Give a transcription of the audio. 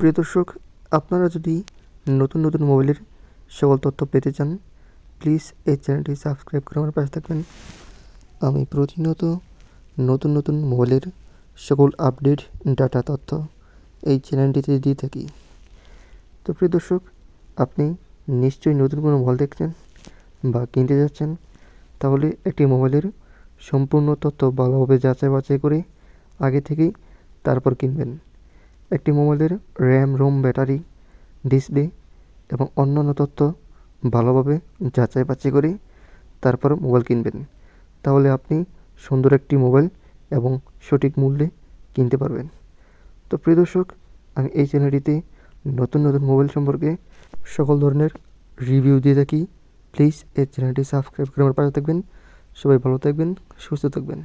প্রিয় দর্শক, আপনারা যদি নতুন মোবাইলের সকল তথ্য পেতে চান, প্লিজ এই চ্যানেলটি সাবস্ক্রাইব করে আমার পাশে থাকবেন। আমি প্রতিনিয়ত নতুন মোবাইলের সকল আপডেট ডাটা তথ্য এই চ্যানেলটিতে দিয়ে থাকি। তো প্রিয় দর্শক, আপনি নিশ্চয়ই নতুন কোনো মোবাইল দেখছেন বা কিনতে যাচ্ছেন, তাহলে একটি মোবাইলের সম্পূর্ণ তথ্য ভালোভাবে যাচাই করে আগে থেকেই তারপর কিনবেন। একটি মোবাইলের র্যাম, রোম, ব্যাটারি, ডিসপ্লে এবং অন্যান্য তথ্য ভালোভাবে যাচাই করে তারপর মোবাইল কিনবেন। তাহলে আপনি সুন্দর একটি মোবাইল এবং সঠিক মূল্যে কিনতে পারবেন। তো প্রিয় দর্শক, আমি এই চ্যানেলটিতে নতুন মোবাইল সম্পর্কে সকল ধরনের রিভিউ দিয়ে থাকি। প্লিজ এই চ্যানেলটি সাবস্ক্রাইব করে আমার পাশে থাকবেন। সবাই ভালো থাকবেন, সুস্থ থাকবেন।